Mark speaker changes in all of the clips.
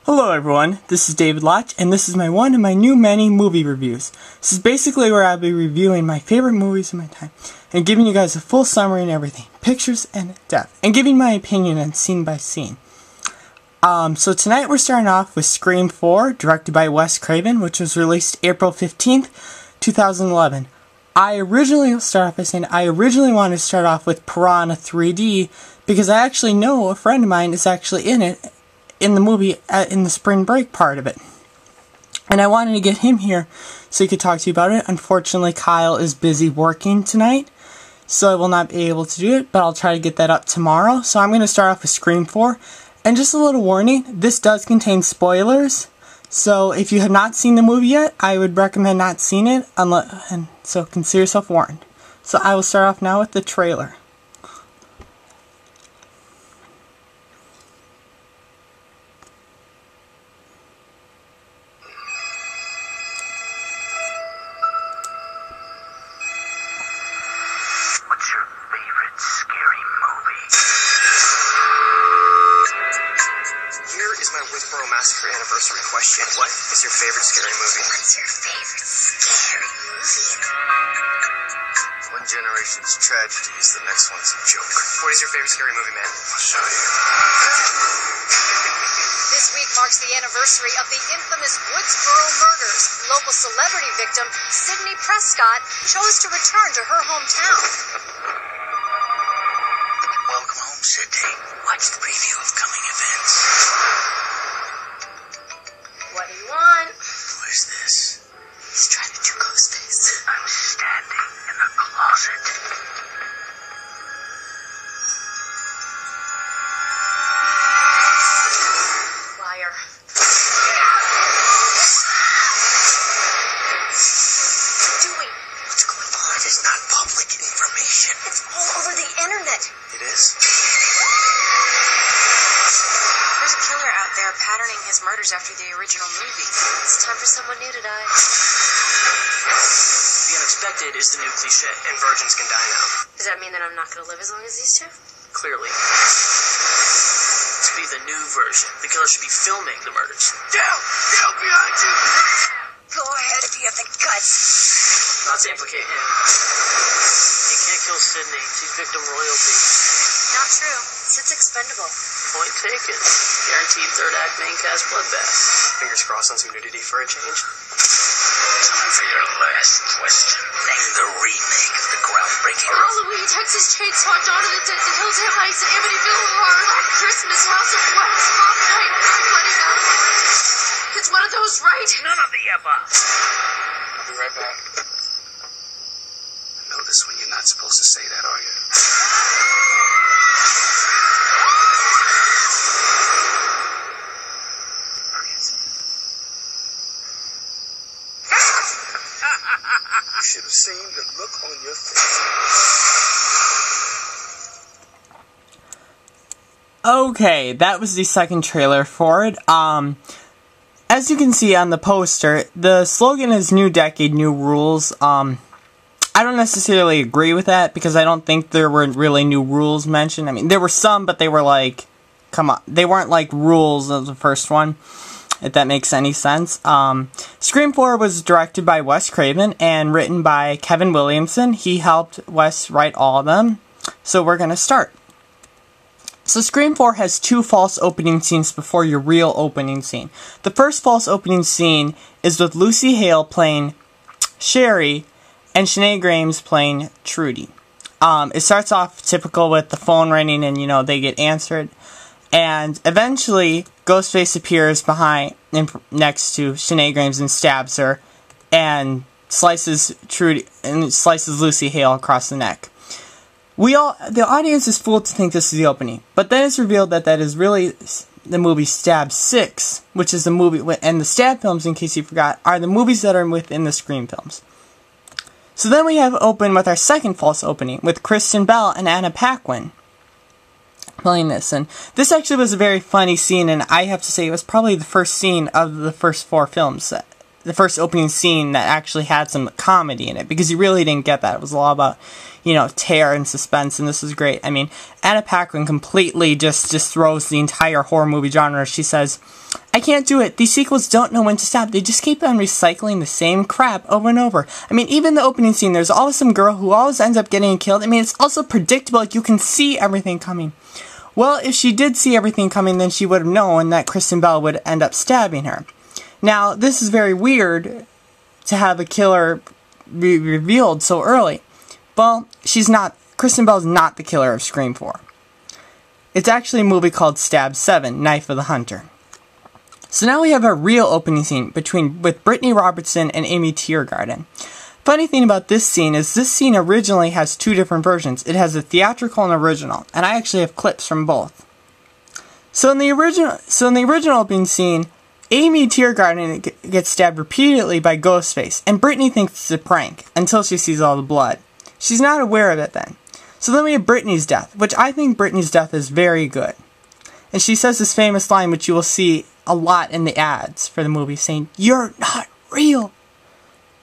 Speaker 1: Hello everyone, this is David Lodge, and this is one of my new many movie reviews. This is basically where I'll be reviewing my favorite movies of my time, and giving you guys a full summary and everything, pictures and depth, and giving my opinion on scene by scene. So tonight we're starting off with Scream 4, directed by Wes Craven, which was released April 15th, 2011. I originally wanted to start off with Piranha 3D, because I actually know a friend of mine is actually in it, in the movie, in the spring break part of it. And I wanted to get him here so he could talk to you about it. Unfortunately, Kyle is busy working tonight, so I will not be able to do it, but I'll try to get that up tomorrow. So I'm going to start off with Scream 4. And just a little warning, this does contain spoilers, so if you have not seen the movie yet, I would recommend not seeing it, and so consider yourself warned. So I will start off now with the trailer.
Speaker 2: Massacre anniversary question. What is your favorite scary movie?
Speaker 3: What's your favorite scary movie?
Speaker 2: One generation's tragedy is the next one's a joke. What is your favorite scary movie, man? I'll show you.
Speaker 3: This week marks the anniversary of the infamous Woodsboro murders. Local celebrity victim Sydney Prescott chose to return to her hometown.
Speaker 4: Welcome home, Sydney. Watch the preview of coming events.
Speaker 3: What do you want?
Speaker 4: Who is this?
Speaker 3: He's trying to do Ghostface.
Speaker 4: I'm standing in the closet.
Speaker 3: Liar. Doing.
Speaker 4: What's going on? It is not public information.
Speaker 3: It's all over the internet.
Speaker 2: It is?
Speaker 3: There's a killer out there patterning his murders after the original movie. It's time for someone new to die.
Speaker 4: The unexpected is the new cliche.
Speaker 2: And virgins can die now.
Speaker 3: Does that mean that I'm not going to live as long as these two?
Speaker 4: Clearly. To be the new version, the killer should be filming the murders. Down! Down behind you!
Speaker 3: Go ahead if you have the guts.
Speaker 4: Not to implicate him. He can't kill Sydney. She's victim royalty.
Speaker 3: Not true. Sid's expendable.
Speaker 4: Point taken. Guaranteed third act main cast bloodbath.
Speaker 2: Fingers crossed on some nudity for a change.
Speaker 4: Time for your last question. Name the remake of the groundbreaking
Speaker 3: Halloween, Texas Chainsaw, Dawn of the Dead, The Hills Have Eyes, Amityville Horror, Black Christmas, House of Wax, Mom Night, Bloody Valentine. It's one of those, right?
Speaker 4: None of the above.
Speaker 2: I'll be right back. Notice when you're not supposed to say that, are you? You should have seen the look on your face.
Speaker 1: Okay, that was the second trailer for it. As you can see on the poster, the slogan is New Decade, New Rules. I don't necessarily agree with that, because I don't think there were really new rules mentioned. I mean, there were some, but they were like, come on, they weren't like rules of the first one, if that makes any sense. Scream 4 was directed by Wes Craven and written by Kevin Williamson. He helped Wes write all of them. So we're going to start. So Scream 4 has two false opening scenes before your real opening scene. The first false opening scene is with Lucy Hale playing Sherry and Sinead Grimes playing Trudy. It starts off typical with the phone ringing and, you know, they get answered. And eventually, Ghostface appears next to Sinead Grimes and stabs her, and slices Lucy Hale across the neck. The audience is fooled to think this is the opening, but then it's revealed that that is really the movie Stab 6, which is the movie, and the Stab films, in case you forgot, are the movies that are within the Scream films. So then we have open with our second false opening, with Kristen Bell and Anna Paquin playing this, and this actually was a very funny scene, and I have to say it was probably the first scene of the first four films, the first opening scene that actually had some comedy in it, because you really didn't get that. It was a lot about, you know, terror and suspense, and this is great. I mean, Anna Paquin completely just throws the entire horror movie genre. She says, I can't do it. These sequels don't know when to stop. They just keep on recycling the same crap over and over. I mean, even the opening scene, there's always some girl who always ends up getting killed. I mean, it's also predictable. Like, you can see everything coming. Well, if she did see everything coming, then she would have known that Kristen Bell would end up stabbing her. Now, this is very weird to have a killer be revealed so early. Well, she's not. Kristen Bell's not the killer of Scream 4. It's actually a movie called Stab 7, Knife of the Hunter. So now we have a real opening scene with Brittany Robertson and Amy Tiergarten. Funny thing about this scene is this scene originally has two different versions. It has a theatrical and original, and I actually have clips from both. So in the original opening scene, Amy Tiergarten gets stabbed repeatedly by Ghostface, and Brittany thinks it's a prank until she sees all the blood. She's not aware of it then. So then we have Brittany's death, which I think Brittany's death is very good. And she says this famous line, which you will see a lot in the ads for the movie, saying, "You're not real."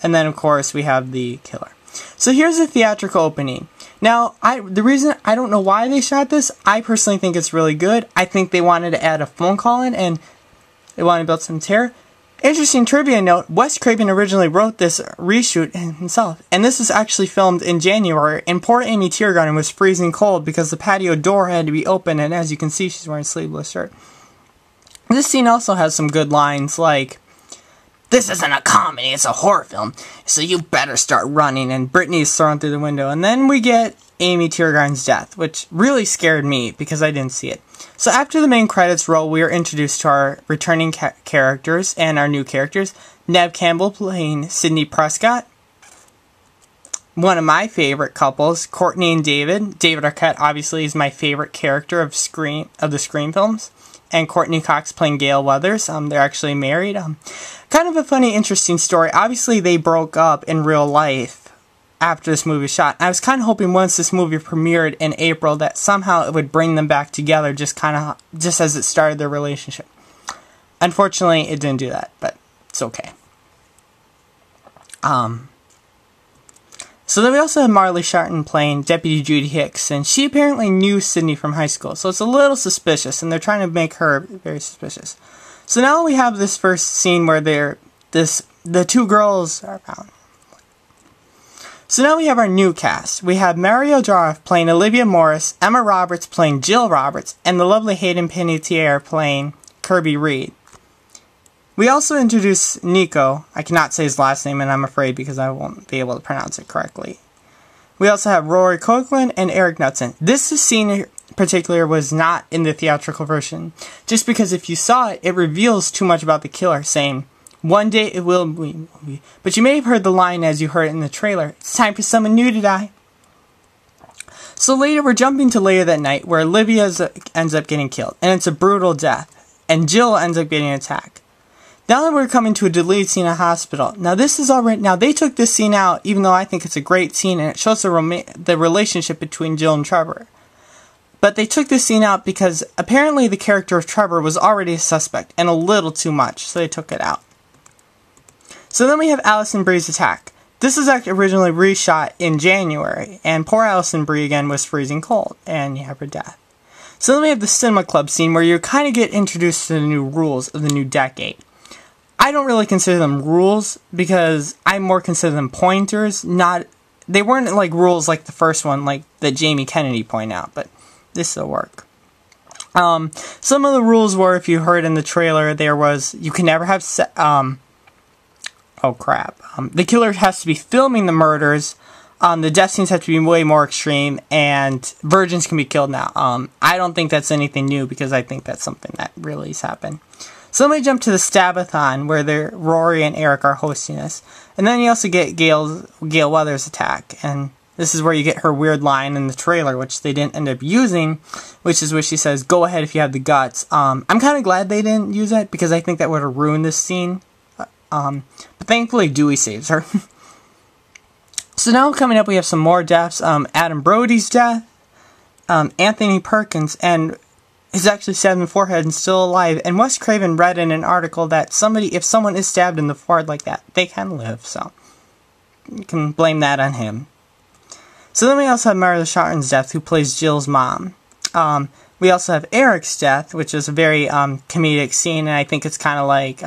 Speaker 1: And then, of course, we have the killer. So here's the theatrical opening. Now, the reason, I don't know why they shot this, I personally think it's really good. I think they wanted to add a phone call in, and they wanted to build some terror. Interesting trivia note, Wes Craven originally wrote this reshoot himself, and this was actually filmed in January, and poor Amy Tiergarten was freezing cold because the patio door had to be open, and as you can see, she's wearing a sleeveless shirt. This scene also has some good lines like, "This isn't a comedy, it's a horror film, so you better start running," and Brittany's thrown through the window. And then we get Amy Tiergarten's death, which really scared me because I didn't see it. So after the main credits roll, we are introduced to our returning characters and our new characters. Neve Campbell playing Sidney Prescott. One of my favorite couples, Courtney and David. David Arquette obviously is my favorite character of the Scream films. And Courtney Cox playing Gale Weathers. They're actually married. Kind of a funny, interesting story. Obviously, they broke up in real life after this movie was shot. I was kind of hoping once this movie premiered in April that somehow it would bring them back together, just as it started their relationship. Unfortunately, it didn't do that, but it's okay. So then we also have Marley Sharton playing Deputy Judy Hicks, and she apparently knew Sidney from high school, so it's a little suspicious, and they're trying to make her very suspicious. So now we have this first scene where the two girls are found. So now we have our new cast. We have Mario Jarreff playing Olivia Morris, Emma Roberts playing Jill Roberts, and the lovely Hayden Panettiere playing Kirby Reed. We also introduce Nico. I cannot say his last name, and I'm afraid because I won't be able to pronounce it correctly. We also have Rory Coughlin and Eric Knudsen. This scene in particular was not in the theatrical version, just because if you saw it, it reveals too much about the killer, saying, "One day it will be." But you may have heard the line as you heard it in the trailer. It's time for someone new to die. So later, we're jumping to later that night, where Olivia ends up getting killed, and it's a brutal death, and Jill ends up getting attacked. Now that we're coming to a deleted scene in a hospital. Now this is already, now they took this scene out, even though I think it's a great scene, and it shows the relationship between Jill and Trevor. But they took this scene out because apparently the character of Trevor was already a suspect, and a little too much, so they took it out. So then we have Alison Brie's attack. This is actually originally reshot in January, and poor Alison Brie again was freezing cold, and you have her death. So then we have the cinema club scene where you kind of get introduced to the new rules of the new decade. I don't really consider them rules because I more consider them pointers. They weren't like rules like the first one, like that Jamie Kennedy pointed out, but this will work. Some of the rules were, if you heard in the trailer, there was you can never have the killer has to be filming the murders. The death scenes have to be way more extreme, and virgins can be killed now. I don't think that's anything new because I think that's something that really has happened. So then we jump to the Stabathon, where Rory and Eric are hosting us. And then you also get Gale Weathers' attack. And this is where you get her weird line in the trailer, which they didn't end up using, which is where she says, "Go ahead if you have the guts." I'm kind of glad they didn't use that, because I think that would have ruined this scene. But thankfully, Dewey saves her. So now coming up, we have some more deaths. Adam Brody's death, Anthony Perkins, and is actually stabbed in the forehead and still alive. And Wes Craven read in an article that if someone is stabbed in the forehead like that, they can live. So you can blame that on him. So then we also have Marla Sharton's death, who plays Jill's mom. We also have Eric's death, which is a very comedic scene, and I think it's kind of like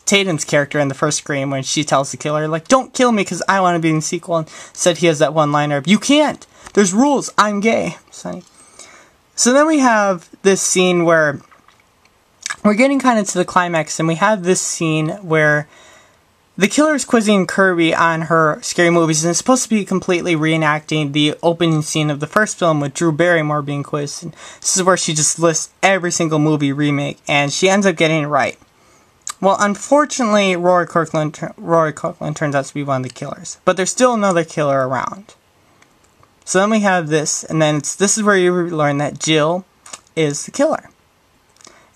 Speaker 1: Tatum's character in the first Scream when she tells the killer, like, don't kill me because I want to be in the sequel, and said he has that one-liner of, you can't! There's rules! I'm gay! So then we have this scene where we're getting kind of to the climax, and we have this scene where the killer is quizzing Kirby on her scary movies, and it's supposed to be completely reenacting the opening scene of the first film with Drew Barrymore being quizzed. And this is where she just lists every single movie remake, and she ends up getting it right. Well, unfortunately, Rory Kirkland turns out to be one of the killers, but there's still another killer around. So then we have this, and then this is where you learn that Jill is the killer.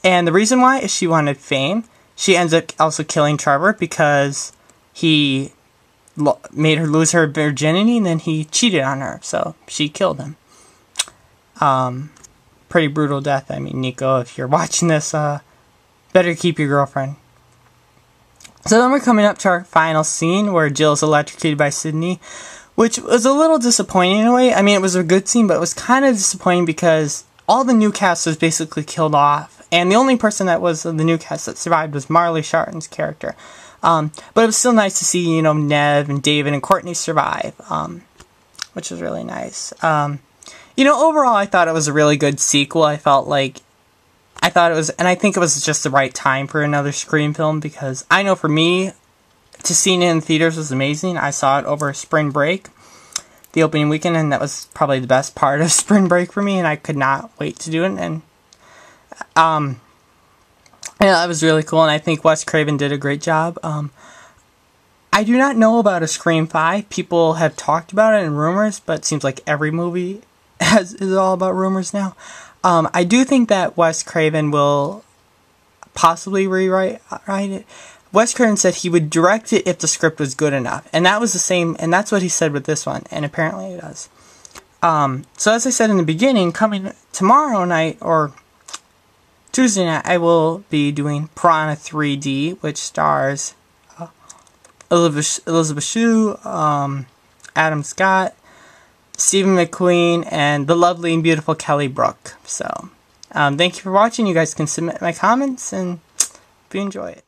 Speaker 1: And the reason why is she wanted fame. She ends up also killing Trevor because he made her lose her virginity, and then he cheated on her, so she killed him. Pretty brutal death. I mean, Nico, if you're watching this, better keep your girlfriend. So then we're coming up to our final scene where Jill's electrocuted by Sydney, which was a little disappointing in a way. I mean, it was a good scene, but it was kind of disappointing because all the new cast was basically killed off. And the only person that was the new cast that survived was Marley Sharton's character. But it was still nice to see, you know, Nev and David and Courtney survive, which was really nice. You know, overall, I thought it was a really good sequel. I think it was just the right time for another Scream film, because I know for me, to see it in theaters was amazing. I saw it over spring break, the opening weekend, and that was probably the best part of spring break for me, and I could not wait to do it. And yeah, that was really cool, and I think Wes Craven did a great job. I do not know about a Scream 5. People have talked about it in rumors, but it seems like every movie is all about rumors now. I do think that Wes Craven will possibly rewrite it. Wes Craven said he would direct it if the script was good enough, and that was the same, and that's what he said with this one, and apparently it does. So as I said in the beginning, coming tomorrow night, or Tuesday night, I will be doing Piranha 3D, which stars Elizabeth Shue, Adam Scott, Stephen McQueen, and the lovely and beautiful Kelly Brook. So, thank you for watching. You guys can submit my comments, and if you enjoy it.